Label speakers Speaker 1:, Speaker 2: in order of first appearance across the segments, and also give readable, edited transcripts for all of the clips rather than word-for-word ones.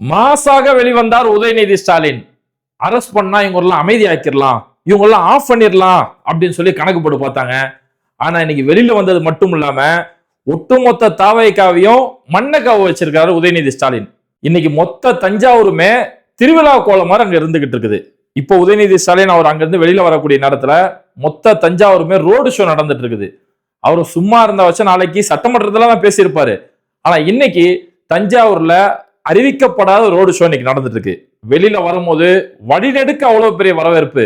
Speaker 1: மாசாக வெளிவந்தார் உதயநிதி ஸ்டாலின். அரெஸ்ட் பண்ணா இவங்க அமைதியாக்கிடலாம், இவங்க எல்லாம் ஆஃப் பண்ணிடலாம் அப்படின்னு சொல்லி கணக்கு போட்டு பார்த்தாங்க. ஆனா இன்னைக்கு வெளியில வந்தது மட்டும் இல்லாம ஒட்டுமொத்த தாவைக்காவையும் மண்ணக்காவ வச்சிருக்காரு உதயநிதி ஸ்டாலின். இன்னைக்கு மொத்த தஞ்சாவூருமே திருவிழா கோலம் மாதிரி அங்க இருந்துகிட்டு இருக்குது. இப்போ உதயநிதி ஸ்டாலின் அவர் அங்கிருந்து வெளியில வரக்கூடிய நேரத்துல மொத்த தஞ்சாவூருமே ரோடு ஷோ நடந்துட்டு இருக்குது. அவரு சும்மா இருந்த வச்ச நாளைக்கு சட்டமன்றத்துல தான் பேசியிருப்பாரு. ஆனா இன்னைக்கு தஞ்சாவூர்ல அறிவிக்கப்படாத ரோடு ஷோ இன்னைக்கு நடந்துட்டு இருக்கு. வெளியில வரும்போது வழிநெடுக்க அவ்வளவு பெரிய வரவேற்பு.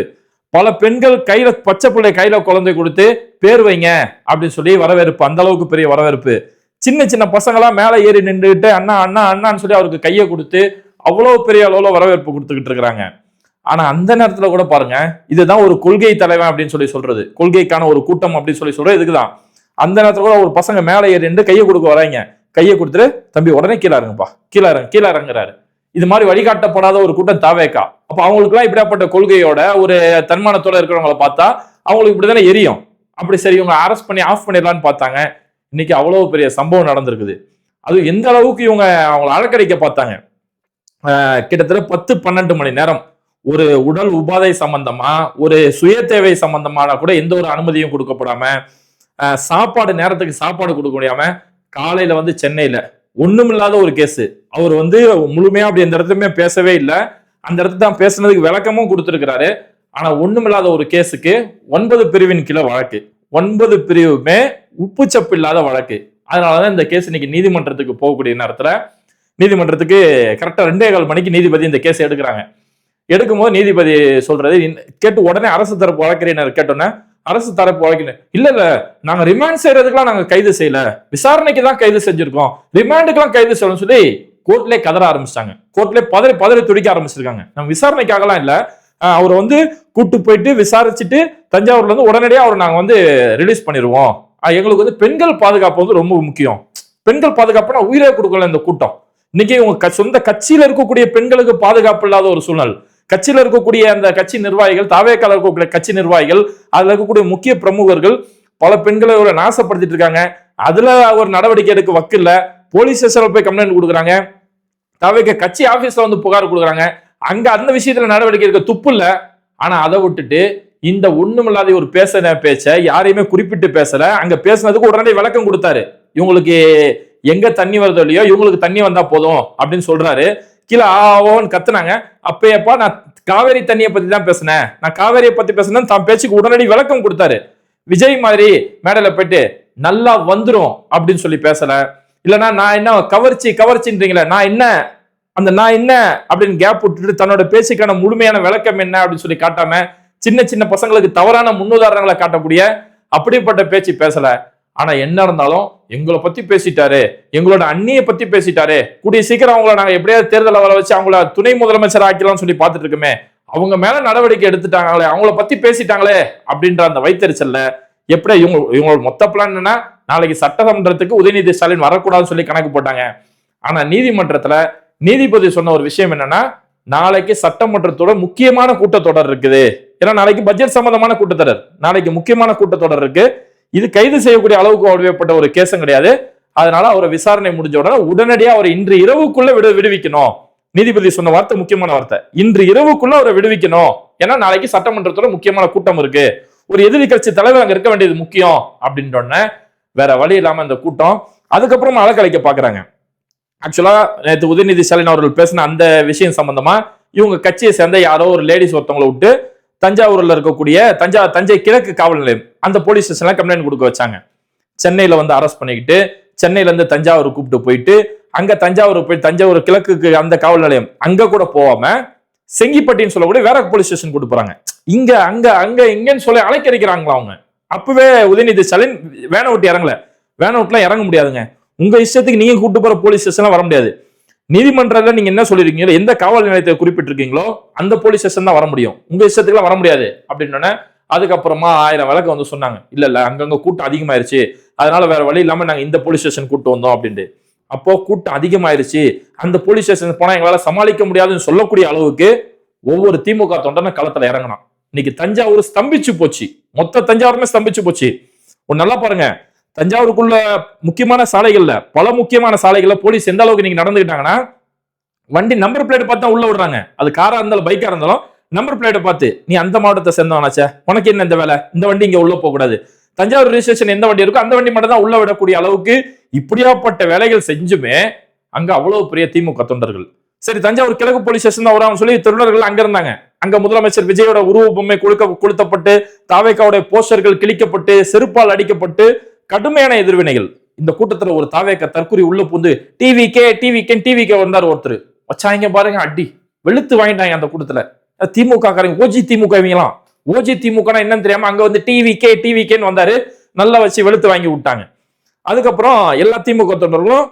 Speaker 1: பல பெண்கள் கையில பச்சை பிள்ளை கையில குழந்தை கொடுத்து பேர் வைங்க அப்படின்னு சொல்லி வரவேற்பு. அந்த அளவுக்கு பெரிய வரவேற்பு. சின்ன சின்ன பசங்களா மேல ஏறி நின்றுட்டு அண்ணா அண்ணா அண்ணான்னு சொல்லி அவருக்கு கையை கொடுத்து அவ்வளவு பெரிய அளவுல வரவேற்பு கொடுத்துக்கிட்டு இருக்கிறாங்க. ஆனா அந்த நேரத்துல கூட பாருங்க, இதுதான் ஒரு கொள்கை தலைவன் அப்படின்னு சொல்லி சொல்றது, கொள்கைக்கான ஒரு கூட்டம் அப்படின்னு சொல்லி சொல்றது இதுக்குதான். அந்த நேரத்துல கூட ஒரு பசங்க மேல ஏறி நின்று கையை கொடுக்க வராங்க. கையை கொடுத்துட்டு தம்பி உடனே கீழே இறங்குப்பா, கீழே இறங்குறாரு. இது மாதிரி வழிகாட்டப்படாத ஒரு கூட்டம் தாவேக்கா. அப்ப அவங்களுக்கு எல்லாம் இப்படியாப்பட்ட கொள்கையோட ஒரு தன்மானத்தோட இருக்கிறவங்களை பார்த்தா அவங்களுக்கு இப்படிதானே எரியும். அப்படி சரி இவங்க அரெஸ்ட் பண்ணி ஆஃப் பண்ணிடலான்னு பார்த்தாங்க. இன்னைக்கு அவ்வளவு பெரிய சம்பவம் நடந்திருக்குது. அது எந்த அளவுக்கு இவங்க அவங்களை அழக்கடிக்க பார்த்தாங்க. கிட்டத்தட்ட 10-12 மணி நேரம் ஒரு உடல் உபாதை சம்பந்தமா, ஒரு சுய தேவை சம்பந்தமான கூட எந்த ஒரு அனுமதியும் கொடுக்கப்படாம, சாப்பாடு நேரத்துக்கு சாப்பாடு கொடுக்க முடியாம, காலையில வந்து சென்னையில ஒண்ணுமில்லாத ஒரு கேஸ். அவர் வந்து முழுமையா அப்படி எந்த இடத்துலயுமே பேசவே இல்லை. அந்த இடத்துல தான் பேசுனதுக்கு விளக்கமும் கொடுத்திருக்கிறாரு. ஆனா ஒண்ணுமில்லாத ஒரு கேஸுக்கு 9 பிரிவின் கீழே வழக்கு. 9 பிரிவுமே உப்புச்சப்பு இல்லாத வழக்கு. அதனாலதான் இந்த கேஸ் இன்னைக்கு நீதிமன்றத்துக்கு போகக்கூடிய நேரத்துல நீதிமன்றத்துக்கு கரெக்டா 2:15 மணிக்கு நீதிபதி இந்த கேஸ் எடுக்கிறாங்க. எடுக்கும்போது நீதிபதி சொல்றது கேட்டு உடனே அரசு தரப்பு வழக்கறிஞர் கேட்டோன்னே அரசு தரப்பு வழக்கினர் இல்ல நாங்க ரிமாண்ட் செய்யறதுக்குலாம் நாங்க கைது செய்யல, விசாரணைக்கு தான் கைது செஞ்சிருக்கோம், ரிமாண்டுக்கெல்லாம் கைது செய்யணும்னு சொல்லி கோர்ட்லயே கதற ஆரம்பிச்சிட்டாங்க. கோர்ட்லயே பதறி துடிக்க ஆரம்பிச்சிருக்காங்க. நம்ம விசாரணைக்காகலாம் இல்ல, அவரை வந்து கூட்டு போயிட்டு விசாரிச்சுட்டு தஞ்சாவூர்ல இருந்து உடனடியா அவரை நாங்க வந்து ரிலீஸ் பண்ணிடுவோம். எங்களுக்கு வந்து பெண்கள் பாதுகாப்பு வந்து ரொம்ப முக்கியம். பெண்கள் பாதுகாப்புனா உயிரே கொடுக்கல இந்த கூட்டம். இன்னைக்கு உங்க சொந்த கட்சியில இருக்கக்கூடிய பெண்களுக்கு பாதுகாப்பு இல்லாத ஒரு சூழல். கட்சியில இருக்கக்கூடிய அந்த கட்சி நிர்வாகிகள், தாவேக்கால இருக்கக்கூடிய கட்சி நிர்வாகிகள், அதுல இருக்கக்கூடிய முக்கிய பிரமுகர்கள் பல பெண்களை நாசப்படுத்திட்டு இருக்காங்க. அதுல ஒரு நடவடிக்கை எடுக்க வக்கில்ல. போலீஸ் ஸ்டேஷன்ல போய் கம்ப்ளைண்ட் கொடுக்குறாங்க. தாவேக்க கட்சி ஆபீஸ்ல வந்து புகார் கொடுக்குறாங்க. அங்க அந்த விஷயத்துல நடவடிக்கை எடுக்க துப்பு இல்ல. ஆனா அதை விட்டுட்டு இந்த ஒண்ணுமில்லாத ஒரு பேச்ச யாரையுமே குறிப்பிட்டு பேசல. அங்க பேசுனதுக்கு உடனே விளக்கம் கொடுத்தாரு. இவங்களுக்கு எங்க தண்ணி வருதோ இல்லையோ இவங்களுக்கு தண்ணி வந்தா போதும் அப்படின்னு சொல்றாரு. கீழே ஆவோன்னு கத்துனாங்க. அப்பயப்பா நான் காவேரி தண்ணியை பத்தி தான் பேசினேன், நான் காவேரியை பத்தி பேசினேன் தான் பேச்சுக்கு உடனடி விளக்கம் கொடுத்தாரு. விஜய் மாதிரி மேடையில போயிட்டு நல்லா வந்துரும் அப்படின்னு சொல்லி பேசல. இல்லைன்னா நான் என்ன கவர்ச்சின்றீங்களே, நான் என்ன அப்படின்னு கேப் விட்டுட்டு தன்னோட பேச்சுக்கான முழுமையான விளக்கம் என்ன அப்படின்னு சொல்லி காட்டாம சின்ன பசங்களுக்கு தவறான முன்னுதாரணங்களை காட்டக்கூடிய அப்படிப்பட்ட பேச்சு பேசல. ஆனா என்ன இருந்தாலும் எங்களை பத்தி பேசிட்டாரு, எங்களோட அண்ணியை பத்தி பேசிட்டாரு, கூடிய சீக்கிரம் அவங்கள நாங்க எப்படியாவது தேர்தல் வர வச்சு அவங்கள துணை முதலமைச்சர் ஆக்கலாம் சொல்லி பார்த்துட்டு இருக்குமே, அவங்க மேல நடவடிக்கை எடுத்துட்டாங்களே, அவங்கள பத்தி பேசிட்டாங்களே அப்படின்ற அந்த வைத்தறிச்சல்ல எப்படி இவங்களோட மொத்த பிளான் என்னன்னா நாளைக்கு சட்டமன்றத்துக்கு உதயநிதி ஸ்டாலின் வரக்கூடாதுன்னு சொல்லி கணக்கு போட்டாங்க. ஆனா நீதிமன்றத்துல நீதிபதி சொன்ன ஒரு விஷயம் என்னன்னா, நாளைக்கு சட்டமன்றத்தோட முக்கியமான கூட்டத்தொடர் இருக்குது. ஏன்னா நாளைக்கு பட்ஜெட் சம்பந்தமான கூட்டத்தொடர், நாளைக்கு முக்கியமான கூட்டத்தொடர் இருக்கு. இது கைது செய்யக்கூடிய அளவுக்கு வடிவப்பட்ட ஒரு கேஸும் கிடையாது. அதனால அவரை விசாரணை முடிஞ்ச உடனே உடனடியா அவரை இன்று இரவுக்குள்ள விடுவிக்கணும். நீதிபதி சொன்ன வார்த்தை முக்கியமான வார்த்தை, இன்று இரவுக்குள்ள அவரை விடுவிக்கணும். ஏன்னா நாளைக்கு சட்டமன்றத்தோட முக்கியமான கூட்டம் இருக்கு, ஒரு எதிரி கட்சி தலைவர் அங்க இருக்க வேண்டியது முக்கியம் அப்படின்ற வேற வழி இல்லாம இந்த கூட்டம் அதுக்கப்புறம் அலக்கழிக்க பாக்குறாங்க. ஆக்சுவலா நேற்று உதயநிதி ஸ்டாலின் அவர்கள் பேசின அந்த விஷயம் சம்பந்தமா இவங்க கட்சியை சேர்ந்த யாரோ ஒரு லேடிஸ் ஒருத்தவங்களை விட்டு தஞ்சாவூர்ல இருக்கக்கூடிய தஞ்சை கிழக்கு காவல் நிலையம் அந்த போலீஸ் ஸ்டேஷன்ல கம்ப்ளைண்ட் கொடுக்க வச்சாங்க. சென்னையில வந்து அரெஸ்ட் பண்ணிக்கிட்டு சென்னையில இருந்து தஞ்சாவூர் கூப்பிட்டு போயிட்டு அங்க தஞ்சாவூர் கிழக்கு அந்த காவல் நிலையம் அங்க கூட போகாம செங்கிப்பட்டின்னு சொல்லக்கூடிய வேற போலீஸ் ஸ்டேஷன் கூட்டு போறாங்க. இங்க இங்கன்னு சொல்லி அலைக்கறிக்கிறாங்களா அவங்க. அப்பவே உதயநிதி ஸ்டாலின் வேனை விட்டு இறங்க முடியாதுங்க, உங்க இஷ்டத்துக்கு நீங்க கூட்டு போற போலீஸ் ஸ்டேஷன்ல வர முடியாது. நீதிமன்றத்துல நீங்க என்ன சொல்லிருக்கீங்களோ, எந்த காவல் நிலையத்தை குறிப்பிட்டிருக்கீங்களோ அந்த போலீஸ் ஸ்டேஷன் தான் வர முடியும், உங்க இஷ்டத்துக்குலாம் வர முடியாது அப்படின்னு. அதுக்கப்புறமா 1000 விளக்கம் வந்து சொன்னாங்க. இல்ல அங்கங்க கூட்டம் அதிகமாயிருச்சு, அதனால வேற வழி இல்லாம நாங்க இந்த போலீஸ் ஸ்டேஷன் கூட்டு வந்தோம் அப்படின்ட்டு. அப்போ கூட்டம் அதிகமாயிருச்சு, அந்த போலீஸ் ஸ்டேஷன் போனா எங்களால சமாளிக்க முடியாதுன்னு சொல்லக்கூடிய அளவுக்கு ஒவ்வொரு திமுக தொண்டனும் களத்துல இறங்கணும். இன்னைக்கு தஞ்சாவூர் ஸ்தம்பிச்சு போச்சு, மொத்த தஞ்சாவூருமே ஸ்தம்பிச்சு போச்சு. ஒரு நல்லா பாருங்க, தஞ்சாவூருக்குள்ள முக்கியமான சாலைகள்ல பல முக்கியமான சாலைகள்ல போலீஸ் எந்த அளவுக்கு நீங்க நடந்துக்கிட்டாங்கன்னா, வண்டி நம்பர் பிளேட் பார்த்தா உள்ள விடுறாங்க. அது காரா இருந்தாலும் பைக்கா இருந்தாலும் நம்பர் பிளேட்டை பார்த்து நீ அந்த மாவட்டத்தை சேர்ந்தவனாச்சே, உனக்கு என்ன இந்த வேலை, இந்த வண்டி இங்க உள்ள போக கூடாது, தஞ்சாவூர் ரிஜிஸ்ட்ரேஷன் எந்த வண்டி இருக்கோ அந்த வண்டி மட்டும் தான் உள்ள விடக்கூடிய அளவுக்கு இப்படியாப்பட்ட வேலைகள் செஞ்சுமே அங்க அவ்வளவு பெரிய திமுக தொண்டர்கள். சரி, தஞ்சாவூர் கிழக்கு போலீஸ் ஸ்டேஷன் தான் வரும் சொல்லி தொண்டர்கள் அங்க இருந்தாங்க. அங்க முதலமைச்சர் விஜயோட உருவ பொம்மை கொளுத்தப்பட்டு, தாவேக்காவுடைய போஸ்டர்கள் கிழிக்கப்பட்டு, செருப்பால் அடிக்கப்பட்டு கடுமையான எதிர்வினைகள். இந்த கூட்டத்துல ஒரு தாவேக்கா தற்குறி உள்ள புந்து டிவிக்கே வந்தார் ஒருத்தர், வச்சாங்க பாருங்க அடி, வெளுத்து வாங்கிட்டாங்க அந்த கூட்டத்துல. திமுக காரங்க, ஓஜி திமுக இவங்கலாம், ஓஜி திமுக என்னன்னு தெரியாம அங்க வந்து டிவிக்கேன்னு வந்தாரு, நல்லா வச்சு வெளுத்து வாங்கி விட்டாங்க. அதுக்கப்புறம் எல்லா திமுக தொண்டர்களும்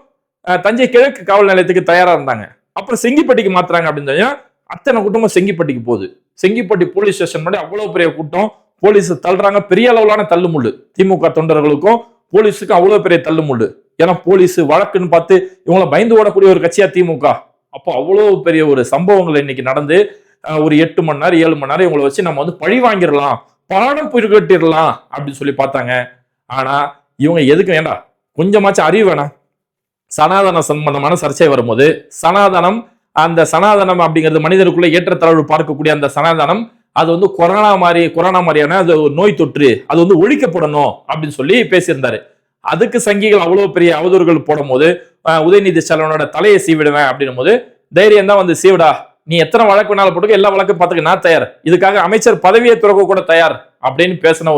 Speaker 1: தஞ்சை கிழக்கு காவல் நிலையத்துக்கு தயாரா இருந்தாங்க. அப்புறம் செங்கிப்பட்டிக்கு மாத்துறாங்க அப்படின்னு அத்தனை கூட்டமும் செங்கிப்பட்டிக்கு போகுது. செங்கிப்பட்டி போலீஸ் ஸ்டேஷன் முன்னாடி அவ்வளவு பெரிய கூட்டம், போலீஸ் தள்ளுறாங்க, பெரிய அளவிலான தள்ளுமுள்ளு. திமுக தொண்டர்களுக்கும் போலீஸுக்கும் அவ்வளவு பெரிய தள்ளுமுள்ளு. ஏன்னா போலீஸ் வழக்குன்னு பார்த்து இவங்களை பயந்து ஓடக்கூடிய ஒரு கட்சியா திமுக. அப்போ அவ்வளவு பெரிய ஒரு சம்பவங்கள் இன்னைக்கு நடந்து ஒரு 8 மணி நேரம் 7 மணி நேரம் இவங்களை வச்சு நம்ம வந்து பழி வாங்கிடலாம், பாடம் புரிகட்டிடலாம் அப்படின்னு சொல்லி பார்த்தாங்க. ஆனா இவங்க எதுக்கு வேண்டாம், கொஞ்சமாச்சும் அறிவு வேணாம். சனாதன சம்பந்தமான சர்ச்சை வரும்போது சனாதனம், அந்த சனாதனம் அப்படிங்கிறது மனிதருக்குள்ள ஏற்றத்தாழ்வு பார்க்கக்கூடிய அந்த சனாதனம், அது வந்து கொரோனா மாதிரியான அது நோய் தொற்று, அது வந்து ஒழிக்கப்படணும் அப்படின்னு சொல்லி பேசியிருந்தாரு. அதுக்கு சங்கிகள் அவ்வளவு பெரிய அவதூறுகள் போடும் போது உதயநிதி ஸ்டாலினோட தலையை சீவிடுவேன் அப்படின்னும் போது தைரியம் தான் வந்து சீவிடா, நீ எத்தனை வழக்கு வேணாலும் போட்டுக்க, எல்லா வழக்கும் பார்த்துக்க நான் தயார், இதுக்காக அமைச்சர் பதவியை துறக்க கூட தயார் அப்படின்னு பேசின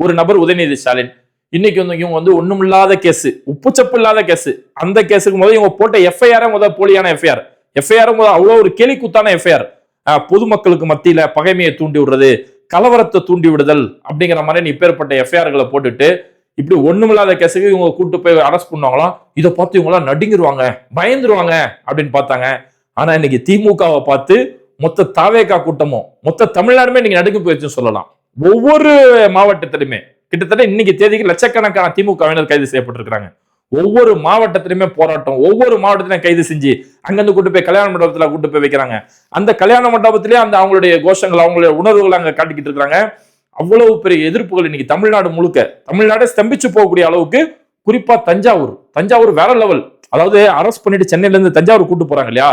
Speaker 1: ஒரு நபர் உதயநிதி ஸ்டாலின். இன்னைக்கு வந்து இவங்க வந்து ஒண்ணுமில்லாத கேஸ், உப்புச்சப்பு இல்லாத கேஸ், அந்த கேஸுக்கு முதல் இவங்க போட்ட எஃப்ஐஆர் முதல் போலியான எஃப்ஐஆர் முதல் அவ்வளவு ஒரு கேலி கூத்தான எஃப்ஐஆர். பொதுமக்களுக்கு மத்தியில பகைமையை தூண்டி விடுறது, கலவரத்தை தூண்டி விடுதல் அப்படிங்கிற மாதிரி நீ பேர்பட்ட எஃப்ஐஆர்களை போட்டுட்டு இப்படி ஒண்ணுமில்லாத கேஸுக்கு இவங்க கூட்டு போய் அரெஸ்ட் பண்ணுவாங்களாம். இதை பார்த்து இவங்க எல்லாம் நடுங்கிருவாங்க, பயந்துருவாங்க அப்படின்னு பார்த்தாங்க. ஆனா இன்னைக்கு திமுகவை பார்த்து மொத்த தாவேகா கூட்டமும் மொத்த தமிழ்நாடுமே இன்னைக்கு நடுங்கி போயிடுச்சுன்னு சொல்லலாம். ஒவ்வொரு மாவட்டத்திலுமே கிட்டத்தட்ட இன்னைக்கு தேதிக்கு லட்சக்கணக்கான திமுகவினர் கைது செய்யப்பட்டிருக்கிறாங்க. ஒவ்வொரு மாவட்டத்திலுமே போராட்டம், ஒவ்வொரு மாவட்டத்திலையும் கைது செஞ்சு அங்கிருந்து கூட்டு போய் கல்யாண மண்டபத்துல கூட்டு போய் வைக்கிறாங்க. அந்த கல்யாண மண்டபத்திலேயே அந்த அவங்களுடைய கோஷங்கள், அவங்களுடைய உணர்வுகள் அங்க காட்டிக்கிட்டு இருக்கிறாங்க. அவ்வளவு பெரிய எதிர்ப்புகள் இன்னைக்கு தமிழ்நாடு முழுக்க, தமிழ்நாடே ஸ்தம்பிச்சு போகக்கூடிய அளவுக்கு, குறிப்பா தஞ்சாவூர் வேற லெவல். அதாவது அரெஸ்ட் பண்ணிட்டு சென்னையில இருந்து தஞ்சாவூர் கூட்டு போறாங்க இல்லையா,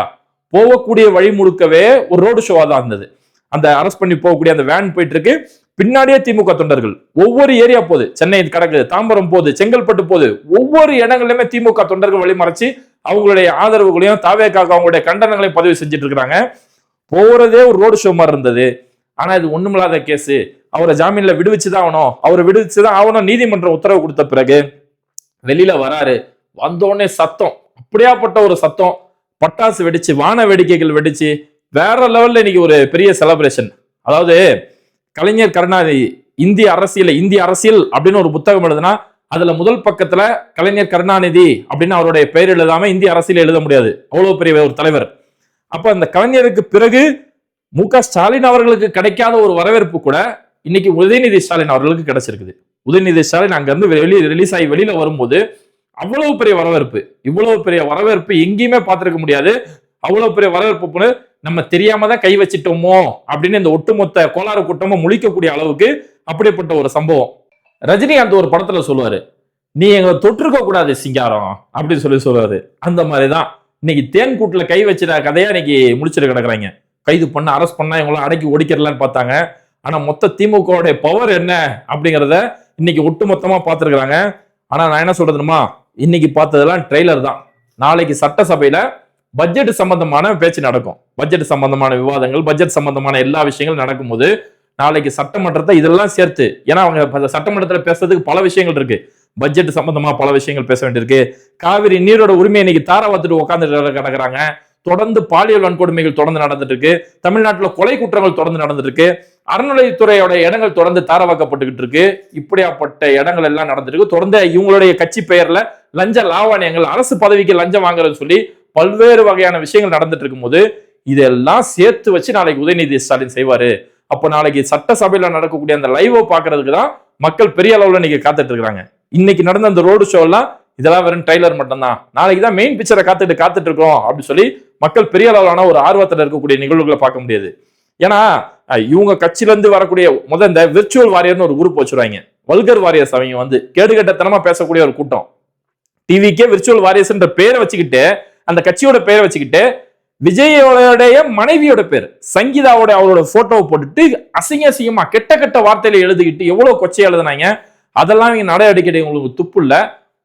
Speaker 1: போகக்கூடிய வழி முழுக்கவே ஒரு ரோடு ஷோவா தான் இருந்தது. அந்த அரெஸ்ட் பண்ணி போகக்கூடிய அந்த வேன் போயிட்டு இருக்கு, பின்னாடியே திமுக தொண்டர்கள் ஒவ்வொரு ஏரியா போகுது, சென்னை கிடக்குது, தாம்பரம் போகுது, செங்கல்பட்டு போகுது, ஒவ்வொரு இடங்களிலுமே திமுக தொண்டர்கள் வழிமறைச்சு அவங்களுடைய ஆதரவுகளையும் தாவேக்காக அவங்களுடைய கண்டனங்களையும் பதிவு செஞ்சுட்டு இருக்கிறாங்க. போறதே ஒரு ரோடு ஷோ மாதிரி இருந்தது. ஆனா இது ஒண்ணுமில்லாத கேஸ், அவரை ஜாமீன்ல விடுவிச்சுதான் ஆகணும், அவரை விடுவிச்சுதான் ஆகணும் நீதிமன்றம் உத்தரவு கொடுத்த பிறகு வெளியில வராரு. வந்தோடனே சத்தம், அப்படியாப்பட்ட ஒரு சத்தம், பட்டாசு வெடிச்சு, வான வேடிக்கைகள் வெடிச்சு, வேற லெவல்ல இன்னைக்கு ஒரு பெரிய செலிப்ரேஷன். அதாவது கலைஞர் கருணாநிதி இந்திய அரசியல் அப்படின்னு ஒரு புத்தகம் எழுதுனா அதுல முதல் பக்கத்துல கலைஞர் கருணாநிதி அப்படின்னு அவருடைய பெயர் எழுதாம இந்திய அரசியல் எழுத முடியாது, அவ்வளவு பெரிய ஒரு தலைவர். அப்ப அந்த கலைஞருக்கு பிறகு மு.க. ஸ்டாலின் அவர்களுக்கு கிடைக்காத ஒரு வரவேற்பு கூட இன்னைக்கு உதயநிதி ஸ்டாலின் அவர்களுக்கு கிடைச்சிருக்குது. உதயநிதி ஸ்டாலின் அங்க இருந்து ரிலீஸ் ஆகி வெளியில வரும்போது அவ்வளவு பெரிய வரவேற்பு, இவ்வளவு பெரிய வரவேற்பு எங்கேயுமே பார்த்திருக்க முடியாது. அவ்வளவு பெரிய வரவேற்பு நம்ம தெரியாம தான் கை வச்சிட்டோமோ அப்படின்னு இந்த ஒட்டுமொத்த கோளாறு கூட்டமும் முழிக்கக்கூடிய அளவுக்கு அப்படிப்பட்ட ஒரு சம்பவம். ரஜினிகாந்த் ஒரு படத்துல சொல்லுவாரு, நீ எங்களை தொற்றுக்க கூடாது சிங்காரம் அப்படின்னு சொல்லுவாரு. அந்த மாதிரிதான் இன்னைக்கு தேன் கூட்டுல கை வச்சிட கதையா இன்னைக்கு முடிச்சிட்டு கிடக்குறாங்க. கைது பண்ண அரெஸ்ட் பண்ணா இவங்களாம் அடக்கி ஒடிக்கிறலான்னு பார்த்தாங்க. ஆனா மொத்த திமுகவுடைய பவர் என்ன அப்படிங்கிறத இன்னைக்கு ஒட்டுமொத்தமா பார்த்திருக்கிறாங்க. ஆனா நான் என்ன சொல்றதுமா, இன்னைக்கு பார்த்ததெல்லாம் ட்ரெய்லர் தான். நாளைக்கு சட்டசபையில பட்ஜெட் சம்பந்தமான பேச்சு நடக்கும், பட்ஜெட் சம்பந்தமான விவாதங்கள், பட்ஜெட் சம்பந்தமான எல்லா விஷயங்களும் நடக்கும்போது நாளைக்கு சட்டமன்றத்தை இதெல்லாம் சேர்த்து, ஏன்னா அவங்க சட்டமன்றத்தில் பேசுறதுக்கு பல விஷயங்கள் இருக்கு, பட்ஜெட் சம்பந்தமா பல விஷயங்கள் பேச வேண்டியிருக்கு. காவிரி நீரோட உரிமை இன்னைக்கு தாராவத்துட்டு உட்கார்ந்து கிடக்குறாங்க. தொடர்ந்து பாலியல் வன்கொடுமைகள் தொடர்ந்து நடந்துட்டு இருக்கு, தமிழ்நாட்டில் கொலை குற்றங்கள் தொடர்ந்து நடந்துட்டு இருக்கு, அறநிலையத்துறையோட இடங்கள் தொடர்ந்து தாரவாக்கப்பட்டுக்கிட்டு இருக்கு. இப்படியாப்பட்ட இடங்கள் எல்லாம் நடந்துட்டு இருக்கு. தொடர்ந்து இவங்களுடைய கட்சி பெயர்ல லஞ்ச லாவணியங்கள், அரசு பதவிக்கு லஞ்சம் வாங்குறதுன்னு சொல்லி பல்வேறு வகையான விஷயங்கள் நடந்துட்டு இருக்கும் போது இதெல்லாம் சேர்த்து வச்சு நாளைக்கு உதயநிதி ஸ்டாலின் செய்வாரு. அப்ப நாளைக்கு சட்டசபையில நடக்கக்கூடிய அந்த லைவோ பாக்குறதுக்கு தான் மக்கள் பெரிய அளவுல இன்னைக்கு காத்துட்டு இருக்காங்க. இன்னைக்கு நடந்த அந்த ரோடு ஷோ எல்லாம் இதெல்லாம் வெறும் ட்ரைலர் மட்டும்தான், நாளைக்கு தான் மெயின் பிக்சரை காத்துட்டு இருக்கோம் அப்படின்னு சொல்லி மக்கள் பெரிய அளவிலான ஒரு ஆர்வத்தில் இருக்கக்கூடிய நிகழ்வுகளை பார்க்க முடியாது. ஏன்னா இவங்க கட்சியில இருந்து வரக்கூடிய இந்த விர்ச்சுவல் வாரியர்னு ஒரு குரூப் வச்சுருவாங்க, வல்கர் வாரியர்ஸ். அவங்க வந்து கேடுகட்டத்தனமா பேசக்கூடிய ஒரு கூட்டம். டிவிக்கே விர்ச்சுவல் வாரியர்ஸ் பேரை வச்சுக்கிட்டு, அந்த கட்சியோட பெயரை வச்சுக்கிட்டு விஜயோடைய மனைவியோட பேர் சங்கீதாவோட அவரோட போட்டோவை போட்டுட்டு அசிங்கமா கெட்ட கெட்ட வார்த்தையில எழுதிக்கிட்டு எவ்வளவு கொச்சை எழுதுனாங்க. அதெல்லாம் இங்க நடவடிக்கை உங்களுக்கு துப்பு இல்ல.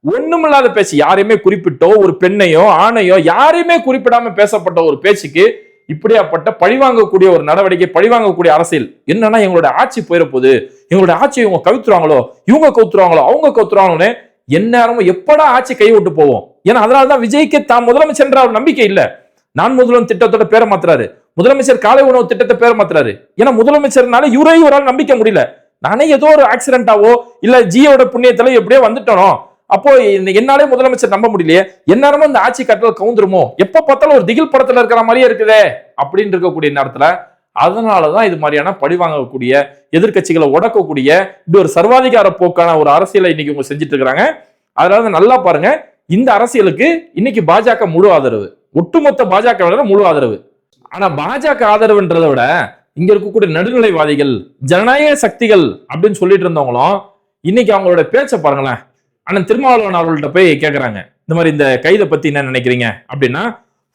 Speaker 1: ஒண்ணுமில்லாத பேச்சு, யாரையுமே குறிப்பிட்டோ ஒரு பெண்ணையோ ஆணையோ யாரையுமே குறிப்பிடாம பேசப்பட்ட ஒரு பேச்சுக்கு இப்படியாப்பட்ட பழிவாங்கக்கூடிய ஒரு நடவடிக்கை, பழிவாங்கக்கூடிய அரசியல். என்னன்னா எங்களோட ஆட்சி போயிட போகுது, எங்களுடைய ஆட்சி இவங்க கவித்துருவாங்களோ, இவங்க கவுத்துருவாங்களோ, அவங்க கவுத்துருவாங்களோன்னு எந்நேரமும் எப்படா ஆட்சி கை விட்டு போவோம். ஏன்னா அதனாலதான் விஜய்க்கு தான் முதலமைச்சர் ஒரு நம்பிக்கை இல்ல. நான் முதல்வன் திட்டத்தோட பேரை மாத்துறாரு, முதலமைச்சர் காலை உணவு திட்டத்தை பேரை மாத்துறாரு. ஏன்னா முதலமைச்சர்னால இவரால் நம்பிக்கை முடியல. நானே ஏதோ ஒரு ஆக்சிடென்டாவோ இல்ல ஜியோட புண்ணியத்துல எப்படியோ வந்துட்டோம், அப்போ என்னாலே முதலமைச்சர் நம்ப முடியலையே, எந்நேரமும் இந்த ஆட்சி கட்டல் கவுந்துருமோ, எப்ப பார்த்தாலும் ஒரு திகில் படத்துல இருக்கிற மாதிரியே இருக்குதே அப்படின்னு இருக்கக்கூடிய நேரத்துல அதனாலதான் இது மாதிரியான பழி வாங்கக்கூடிய எதிர்கட்சிகளை உடக்கக்கூடிய இப்படி ஒரு சர்வாதிகார போக்கான ஒரு அரசியலை இன்னைக்கு இவங்க செஞ்சுட்டு இருக்கிறாங்க. அதனால நல்லா பாருங்க, இந்த அரசியலுக்கு இன்னைக்கு பாஜக முழு ஆதரவு, ஒட்டுமொத்த பாஜக முழு ஆதரவு. ஆனா பாஜக ஆதரவுன்றதை விட இங்க இருக்கக்கூடிய நடுநிலைவாதிகள், ஜனநாயக சக்திகள் அப்படின்னு சொல்லிட்டு இருந்தவங்களும் இன்னைக்கு அவங்களோட பேச்சை பாருங்களேன். அண்ணன் திருமாவளவன் அவர்கள்ட்ட போய் கேட்கறாங்க, இந்த மாதிரி இந்த கைதை பத்தி என்ன நினைக்கிறீங்க அப்படின்னா,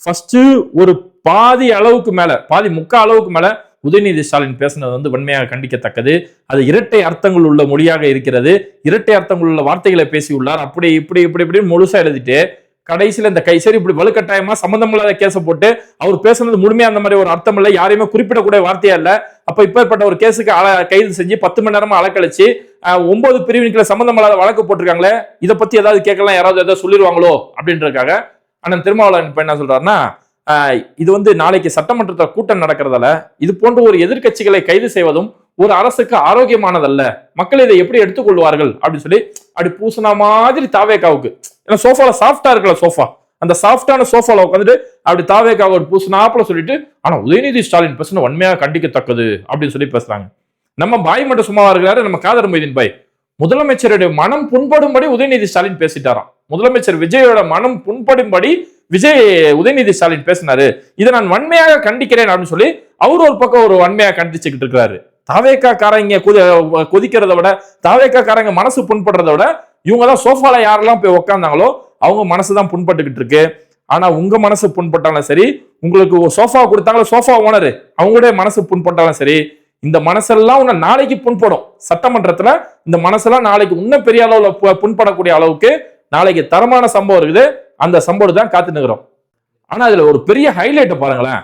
Speaker 1: ஃபர்ஸ்ட் ஒரு பாதி அளவுக்கு மேல, பாதி முக்கால் அளவுக்கு மேல உதயநிதி ஸ்டாலின் பேசினது வன்மையாக கண்டிக்கத்தக்கது. அது இரட்டை அர்த்தங்கள் உள்ள மொழியாக இருக்கிறது, இரட்டை அர்த்தங்கள் உள்ள வார்த்தைகளை பேசி உள்ளார், அப்படி இப்படி இப்படி இப்படி முழுசா எழுதிட்டு கடைசியில இந்த சரி இப்படி வலுக்கட்டாயமா சம்பந்தம் இல்லாத கேஸை போட்டு அவர் பேசுனது முழுமையா அந்த மாதிரி ஒரு அர்த்தம் இல்லை, யாரையுமே குறிப்பிடக்கூடிய வார்த்தையா இல்ல. அப்ப இப்பேற்பட்ட ஒரு கேஸுக்கு கைது செஞ்சு 10 மணி நேரமா அலக்கழிச்சு 9 பிரிவினுக்குள்ள சம்பந்தம் இல்லாத வழக்கு போட்டிருக்காங்களே, இதை பத்தி ஏதாவது கேட்கலாம், யாராவது ஏதாவது சொல்லிடுவாங்களோ அப்படின்றதுக்காக அண்ணன் திருமாவளவன் இப்ப என்ன சொல்றாருன்னா, இது நாளைக்கு சட்டமன்றத்தில் கூட்டம் நடக்கிறதால இது போன்ற ஒரு எதிர்கட்சிகளை கைது செய்வதும் ஒரு அரசுக்கு ஆரோக்கியமானதல்ல, மக்கள் இதை எப்படி எடுத்துக்கொள்வார்கள் அப்படின்னு சொல்லி அப்படி பூசின மாதிரி தாவேக்காவுக்கு, ஏன்னா சோஃபால சாஃப்டா இருக்கல சோஃபா, அந்த சாஃப்டான சோஃபால உட்காந்துட்டு அப்படி தாவேக்காவை பூசினாப்புல சொல்லிட்டு, ஆனா உதயநிதி ஸ்டாலின் பேசுன வன்மையாக கண்டிக்கத்தக்கது அப்படின்னு சொல்லி பேசுறாங்க. நம்ம பாய் மட்டும் சும்மாவா இருக்கிறாரு, நம்ம காதர் மொய்தீன் பாய் முதலமைச்சருடைய மனம் புண்படும்படி உதயநிதி ஸ்டாலின் பேசிட்டாராம். முதலமைச்சர் விஜயோட மனம் புண்படும்படி உதயநிதி ஸ்டாலின் பேசினாரு, இதை நான் வன்மையாக கண்டிக்கிறேன் அப்படின்னு சொல்லி அவர் ஒரு பக்கம் ஒரு வன்மையாக கண்டிச்சுக்கிட்டு இருக்கிறாரு. தாவேக்கா காரங்க கொதிக்கிறத விட, தாவேக்கா காரங்க மனசு புண்படுறத விட இவங்கதான் சோஃபால யாரெல்லாம் போய் உட்காந்தாங்களோ அவங்க மனசுதான் புண்பட்டுக்கிட்டு இருக்கு. ஆனா உங்க மனசு புண்பட்டாலும் சரி, உங்களுக்கு சோஃபா கொடுத்தாங்களோ சோஃபா ஓனரு அவங்களுடைய மனசு புண்பட்டாலும் சரி, இந்த மனசெல்லாம் உன்ன நாளைக்கு புண்படும். சட்டமன்றத்துல இந்த மனசெல்லாம் நாளைக்கு இன்னும் பெரிய அளவுல புண்படக்கூடிய அளவுக்கு நாளைக்கு தரமான சம்பவம் இருக்குது. அந்த சம்பவம் தான் காத்து நிற்கிறோம். ஆனா அதுல ஒரு பெரிய ஹைலைட்டை பாருங்களேன்,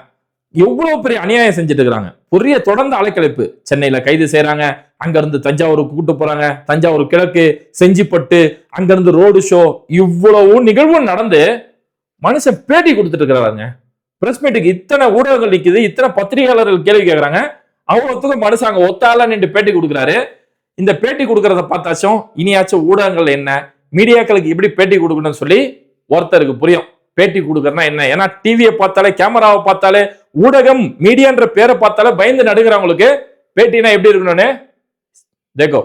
Speaker 1: எவ்வளவு பெரிய அநியாயம் செஞ்சுட்டு இருக்கிறாங்க. பெரிய தொடர்ந்து அலைக்கழிப்பு, சென்னையில கைது செய்யறாங்க, அங்க இருந்து தஞ்சாவூருக்கு கூட்டு போறாங்க, தஞ்சாவூர் கிழக்கு, செஞ்சிப்பட்டு, அங்க இருந்து ரோடு ஷோ, இவ்வளவு நிகழ்வு நடந்து மனுஷன் பேட்டி கொடுத்துட்டு இருக்கிறாங்க. பிரஸ் மீட்டுக்கு இத்தனை ஊடகங்கள் நிக்குது, இத்தனை பத்திரிகையாளர்கள் கேள்வி கேட்கறாங்க, அவ்வளவுக்கு மனுஷன் அங்க ஒத்தால நின்று பேட்டி கொடுக்குறாரு. இந்த பேட்டி கொடுக்கறத பார்த்தாச்சும் இனியாச்சும் ஊடகங்கள் என்ன, மீடியாக்களுக்கு எப்படி பேட்டி கொடுக்கணும்னு சொல்லி ஒருத்தருக்கு புரியும். பேட்டி கொடுக்கறனா என்ன, ஏன்னா டிவியை பார்த்தாலே, கேமராவை பார்த்தாலே, ஊடகம் மீடியான்ற பேரை பார்த்தாலே பயந்து நடுங்கிறவங்களுக்கு பேட்டினா எப்படி இருக்கணும்னு தேக்கோ.